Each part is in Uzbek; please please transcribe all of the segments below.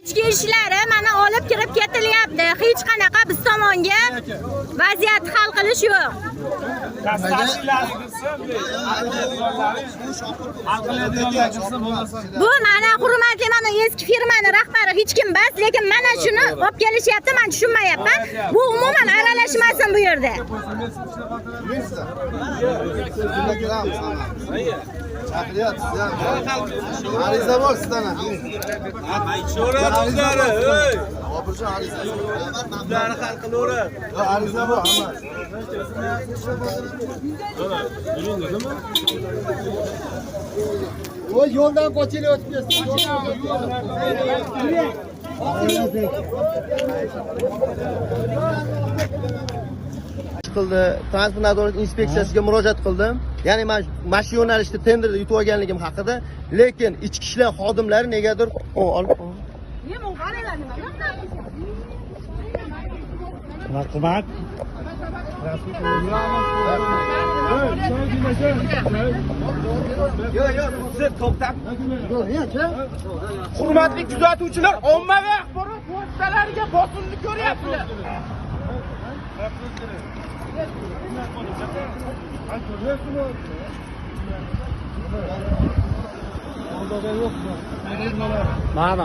Ichki ishlari mana olib kirib ketilyapti. Hech qanaqa biz tomonga vaziyatni hal qilish yo'q. Bu mana hurmatli mana eski firmaning rahbari hech kim emas, lekin mana shuni olib kelishyapti, men tushunmayapman. Bu umuman aralashmasin bu yerda. Ariza bor sizdan. Ariza bor. O yo'ldan qochilib o'tib qildi. Transport nazorat inspeksiyasiga murojaat qildim. Ya'ni men mana yo'nalishda tenderda yutib olganligim haqida, lekin ichki ishlar xodimlari negadir olib Rahmat. Siz to'xtab. Hurmatli kuzatuvchilar, ommaviy axborot vositalariga bosimni ko'ryapsizlar. Mana.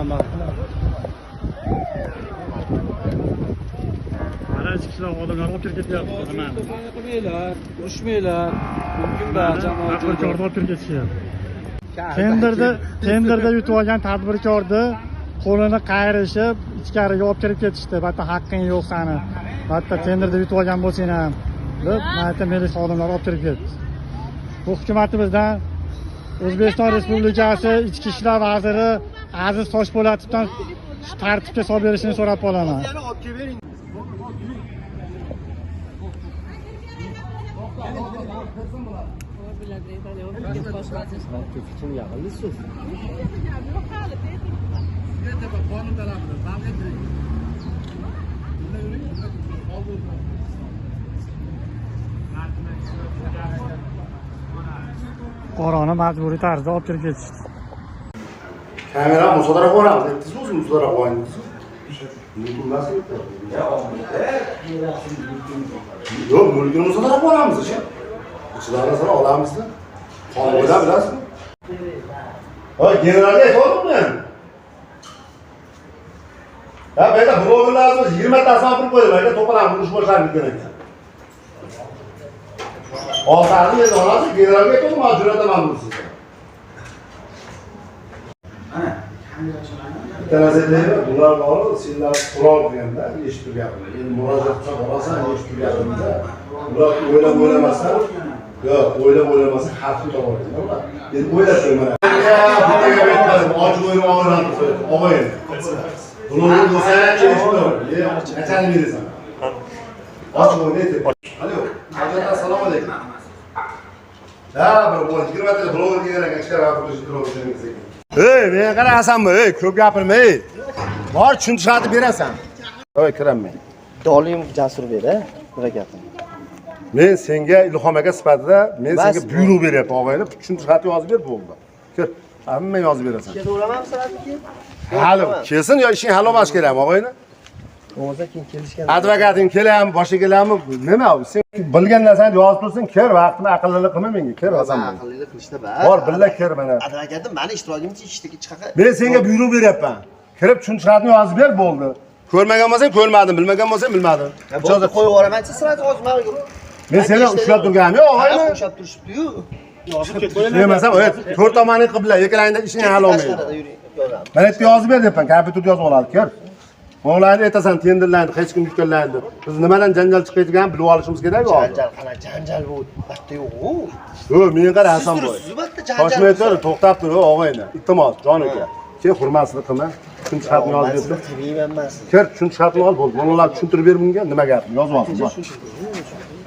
Ichki ishlar xodimlari olib kirib ketyapti. Nima? Qilmanglar, urushmanglar. Mumkin bor jamoat Tadbirkorni olib kirib ketishyapti. Tenderda yutib olgan tadbirkorni qo'lini qayrishib, ichkariga olib kirib ketishdi. Bitta haqqing yo'q sani. Bitta tenderda yutib olgan bo'lsang ham deb, mana milis xodimlari olib kirib ketdi. Bu hukumatimizdan O'zbekiston Respublikasi Ichki ishlar vaziri Aziz Toshpo'latovdan tartibga solib berishini so'rab qolaman. Qoroni majburiy tarzda olib kirib ketishdi. Kamera musodara qilamiz. Aytdingiz o'zi musodara qilingiz. Mumkin emas. Yo'q, mulkini musodara qilamiz ichi. Ichilarini olamiz-da. Qonunlar bilasizmi? Hoy, generalga aytdim men. Ha, bayda blogerlarimiz 20 tasini olib qo'ymaydi, to'polab urush boshlanib ketgan ekan. Oxirgi yil olasiz, generalga aytdim, majburiyataman buni sizga. Ana, Tanazedagi bular bor, senlar qurol deganda eshitib turganman. Endi murojaat qilib olasan, eshitib turganimda, ular o'ylamasdan, yo'q, o'ylamasdan xavfni to'g'rilaydi. Endi o'ylab qo'yman. Bittaga aytmadim, och o'yini olmaydi. Buni bo'lsa, qachon berasan? Och o'yini aytib. Alo, hajat assalomu alaykum. Ha, bir 20 ta bloger kerak, ichkari qilib Ey, men qarasanmi? Ey, ko'p gapirma, ey. Bor, tushuntirib berasan. Voy, kiraman. Dolim jasur ber-a, harakatni. Men senga ilhom aka sifatida men senga buyruq beryapman, og'ayni. Tushuntirib yozib ber bo'ldi. Kir, hamma yozib berasan. Kelaverammi siratniki? Hali, kelsin yo ishing hal olmash kerakmi, og'ayni? Bo'lmasa keyin kelishgan. Advokating kelaymi, boshi kelaymi? Nima u? Sen bilgan narsani yozib tursin, kir, vaqtni aqllilik qilma menga, kir hasan. Aqllilik qilishda bor, billa kir mana. Advokatim meni ishtirokimcha ishdagi chiqaqa. Men senga buyruq beryapman. Kirib tushuntirib yozib ber bo'ldi. Ko'rmagan bo'lsang ko'rmadim, bilmagan bo'lsang bilmadim. Ijozat qo'yib yuboraman-chi, sirat hozir menga. Men seni ushlab turganim yo'q, og'ayni. Ushlab turishibdi-yu. Demasam, to'rt tomonli qibla, ikkalangda ishing hal olmaydi. Mana yerda yozib ber deyapman, kompyuterda yozib oladi, kir. O'g'larni aytasan, tenderlarni, hech kim yutganlarni. Biz nimadan janjal chiqayotganini bilib olishimiz kerak-ku. Janjal bu bitta yo'q-ku. Yo'q, men qara Hasan boy. Toshmaylar, to'xtab tur, og'ayni. Iltimos, jon aka. Sen hurmatini qilma. Tushuntirib yozib ber. Kir, tushuntirib ol bo'ldi. Bolalar tushuntirib ber bunga, nima gap? Yozib ol.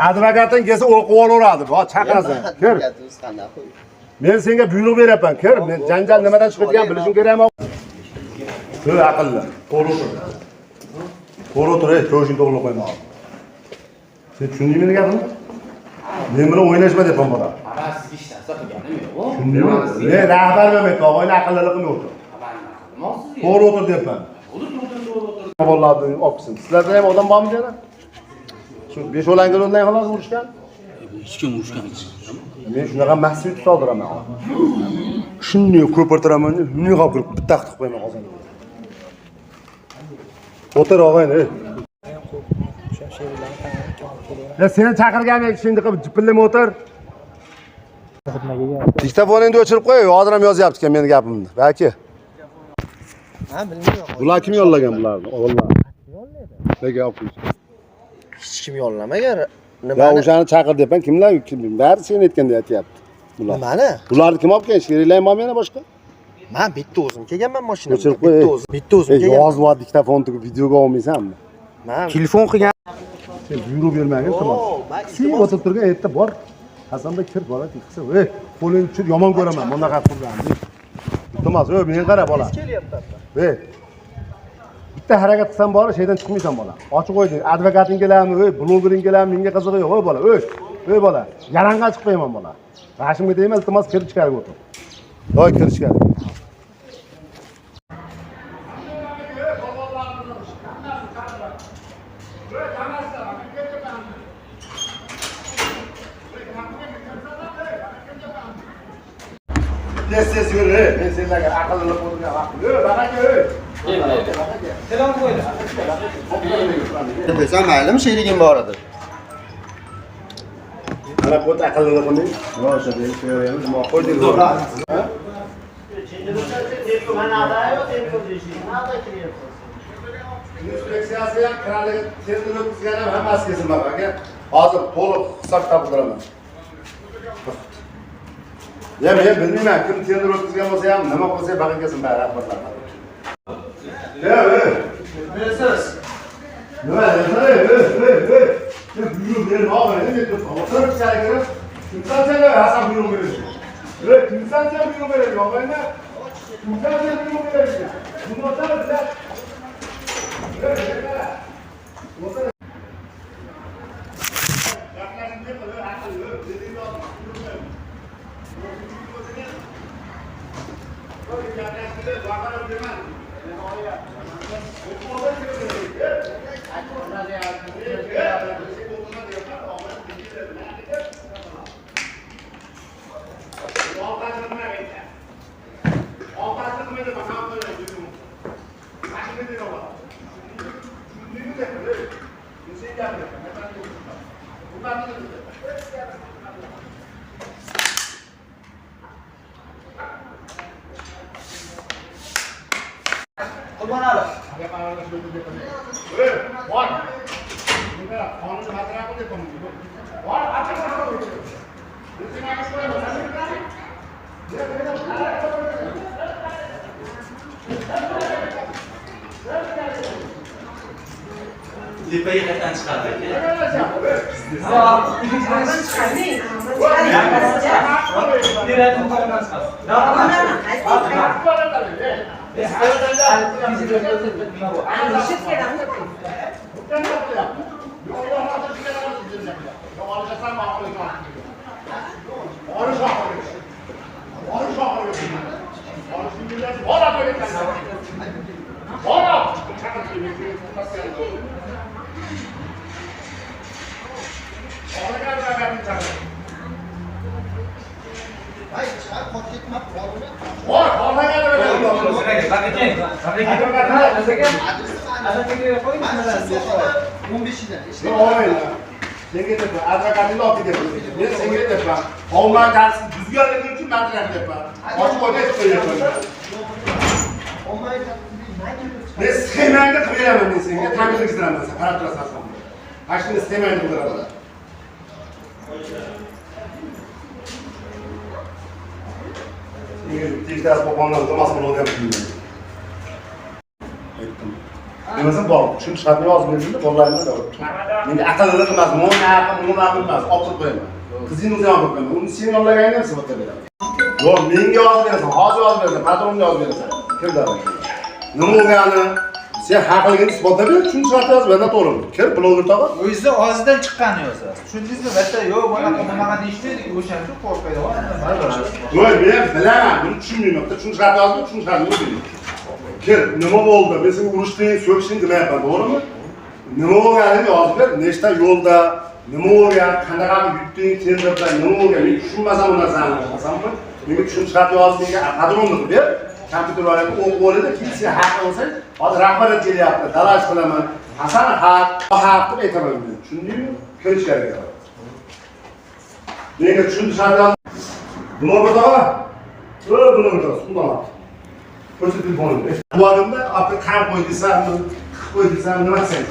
Advokatdan kelsa o'qib olaveradi. Ha, chaqirasan. Kir. Men senga buyruq beryapman. Kir. Men janjal nimadan chiqayotganini bilishim kerakmi? To'y aqlli. To'g'ri o'tir. To'g'ri o'tir, ko'zing to'g'ri qo'yma. Sen tushundingmi nega gapimni? Men bilan o'ynashma deyapman bola. Mana sizga hech narsa qilganim yo'q. Men rahbarman aytdim, og'ayni aqlliligim yo'q. To'g'ri o'tir deyapman. Bolalarni olibsin. Sizlarda ham odam bormi yana? Shu 5 o'langan o'ndan xolos urishgan. Hech kim urushgan hech. Men shunaqa mahsul soldiraman. Shunday ko'pirtiraman, shunday qilib bitta qilib qo'yaman hozir. O'tir og'ayni. Ya seni chaqirgan kishini qilib jipillama o'tir. Diktofoningni o'chirib qo'y, hozir ham yozyapti ekan meni gapimni. Balki. Ha, bilmayman. Bular kim yollagan bularni? O'g'illar. Nega olib qo'yishdi? Hech kim yollamagan. Ya o'shani chaqir debman, kimlar kim? Bari sen aytganda aytyapti. Bular. Nimani? Bularni kim olib kelgan? Sheringlar bormi yana boshqa? Men bitta o'zim kelganman mashinamda. O'chirib qo'y. Bitta o'zim kelganman. Yozib ol diktofon tugib videoga olmaysanmi? Men Telefon qilgan. Sen buyruq bermagin, tamom. Sen o'tirib turgan yerda bor. Hasanbek kir bola teksa, "Ey, qo'lingni tushir, yomon ko'raman. Bunaqa qilgan." Iltimos, "Ey, menga qara bola." Ey. Bitta harakat qilsam bola, shaydan chiqmaysan bola. Ochiq qo'yding. Advokating keladimi? Ey, blogering keladimi? Menga qizig'i yo'q, ey bola. Ey. Ey bola, yarangga chiqib qo'yaman bola. Rashimga deyman, iltimos kirib chiqarib o'tir. Voy, kirib chiqarib. Ses yürü, ben senlarga aqlli bo'lgan vaqtim. Ey, baraka ey. Telefon qo'ydi. desam maylimi sherigim bor edi. Ana qo'ydi aqlli bo'ling. Yo'sha, ben ko'ramiz, mo qo'yding. Inspeksiyasi ham qiralik tezlik o'tkazgan ham hammasi kesilmoq aka. Hozir to'liq hisob topildiraman. Ya men bilmayman, kim tender o'tkazgan bo'lsa ham, nima qilsa ham bag'ingasin bari rahmatlar. Ya, ey. Bilasiz. Nima, ey. Buyruq berin, og'ayni deb o'tirib chiqargan. Kimsan sen Hasan buyruq berishdi. Ey, kimsan sen buyruq berishdi, og'ayni? Kimsan sen buyruq berishdi? Buni o'tirib Lipeyi kaçtan çıkardık ya? Direğin koyundan çıkardık. Senga debman, advokatingni olib ketaman. Men senga debman. Olmay tartib buzganligi uchun matraf debman. Ochiq o'tib qo'yaman. Men sxemangni qilib beraman men senga, ta'minlashtiraman sen, qarab turasan. Mashina sxemangni qildiraman. Tekrar qo'qondan iltimos qilib o'tyapman. Aytdim. Demasam bor, shuni shartni yozib berdim-da, bolalarni da. Menga aqllilik emas, mo'na emas, olib qo'yaman. Qizingni o'zi olib qo'yaman. Uni sen yollaganing ham sifatda beraman. Yo'q, menga yozib berasan, hozir yozib berasan, patronga yozib berasan. Kim darak? Nima bo'lgani? Sen haqligini isbotlab ber, shuni shartni yozib berdan to'g'ri. Kir, bloger tog'a. O'zining og'zidan chiqqanini yozasiz. Tushundingizmi? Bitta yo'q, bunaqa nimaga deyishdi, o'shaning uchun qo'rqadi. Yo'q, men bilaman, buni tushunmayman. Shuni shartni yozib ber, shuni shartni yozib ber. Kel, nima bo'ldi? Men seni urushding, so'kishing demayapman, to'g'rimi? Nima bo'lganini yozib ber. Nechta yo'lda, nima bo'lgan, qanaqa yutding, tenderda nima bo'lgan? Men tushunmasam bu narsani. Masalan, menga tushunchaq yozib menga qadronni ber. Kompyuter varaqni o'qib oladi, keyin sen haq olsa, hozir rahbariyat kelyapti, dalash qilaman. Hasan haq deb aytaman men. Tushundingmi? Kelish kerak. Menga tushunchaq Blogerda blogerda sundalar. Ko'rsatib bo'ldi. Blogerda apta qam qo'ydisam, nima sen?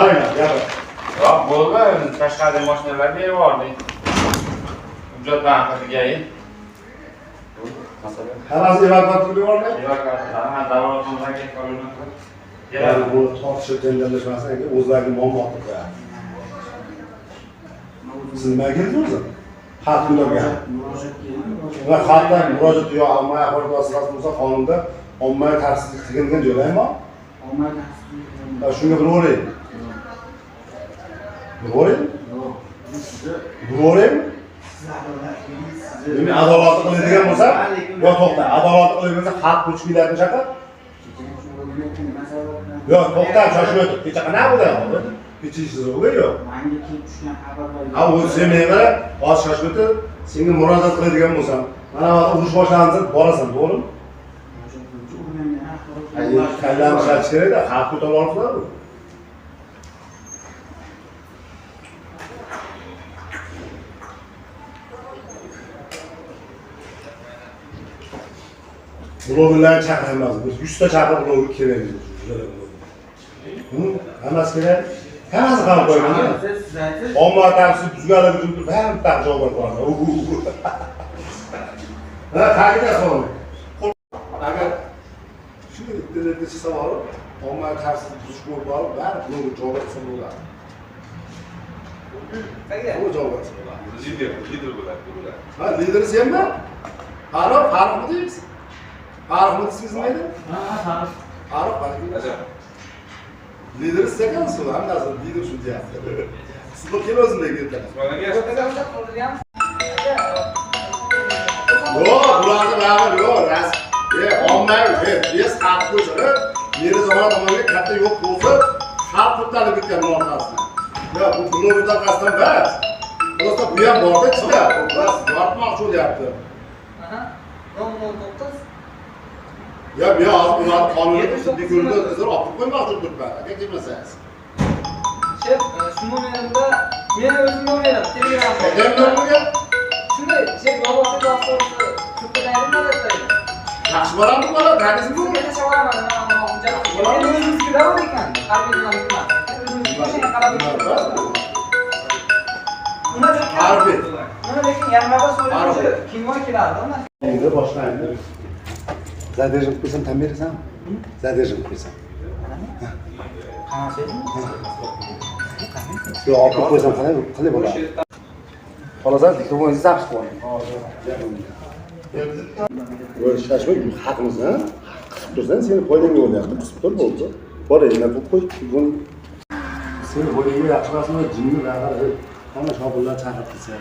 Aynan, gapir. Yo'q, bo'ldi. Tashqarida mashinalar berib yubordik. Hujjatlarni qilgayin. Masalan, Hammasi evakuatsiya qilib yubordi. evakuatsiya, davolatdan ketganlar. Yani bu tortishib tenderlashmasin, o'zlarining muammosi qo'yadi. Siz nima keldingiz o'zi? Xat yo'llagan. Va xatdan murojaat yo ommaviy axborot vositasi bo'lsa qonunda ommaviy xavfsizlik degan jo'laymi? Ommaviy xavfsizlik. Shunga bir o'raylik. Bir o'raylik? Bir o'raylik? Men adolatli qiladigan bo'lsa, yo to'xta, adolatli qiladigan xalq 3 milliardni chaqir. Yo'q, to'xtab shoshmay tur. Kecha qanaqa bo'lyapti? Kechishsiz o'g'li-yu. Menga kelib tushgan xabarlar. Ha, o'zi sen menga hozir shoshmay tur. Senga murojaat qiladigan bo'lsam, mana hozir urush boshlandi, borasan, to'g'rimi? Ayni kallam ishlatish kerak-da, xalq ko'tarib oliblar-ku. Blogerlarni chaqiramiz. Biz 100 ta chaqirib bloger kerak. Hammasi kerak. Hammasi ham qo'ygan. Ommaviy xavfsizlik buzganlar uchun bari bitta javob beradi. Ha, qayerda qo'ydi? Agar shunday internetda chiqsa bo'lib, ommaviy xavfsizlik buzish bo'lib qolib, bari bloger javob bersa bo'ladi. Qayerda? Bu javob bersa bo'ladi. Lider bo'ladi. Ha, lider senmi? Farqmi deysiz? Farqmi siz nima edi? Ha, farq bor. Lider siz ekansiz, hammasi lider shu deyapti. Siz bu kelosizlar ketdilar. Yo'q, bularni bari yo'q, ommaviy, biz xalq ko'chirib, yeri tomonga katta yo'q bo'lsa, xalq ko'tarib ketgan munosabatda. Yo'q, bu blogerdan qasddan emas. Просто bu ham borda ichida, bas, yortmoqchi bo'lyapti. Aha. Ya ular qonunga tibbiy ko'rida izor olib qo'ymoqchi turibdi. Aka kelmasangiz. Chef, shu nomerimda meni o'zim nomerim Telegramda. Telegramda Shunday, chef, yolg'on dasturchi ko'payadimi deydi. Yaxshi borami bu bola? Tanizmi bu? Men chaqiraman, men o'zim fikrlar ekan. Harbiylar ekan. O'zim qarab turibman. Harbiy. Mana lekin yanada so'raychi, kimga keladi? Endi boshlaydi. Задержим qo'ysam tan berasanmi? Задержим qo'ysam. Qanaqa? Yo'q, olib qo'ysam qanday bo'ladi? Xolasan, diktofonni zapis qo'ying. Voy, shoshmay, haqimiz, ha? Qisib tursan, seni foydangga o'ylayapti. Qisib tur bo'ldi. Bor, endi qo'yib qo'y. Seni foydangga yaxshi emasmi? Jinni raqam, hamma shogirdlar chaqirib kelsa.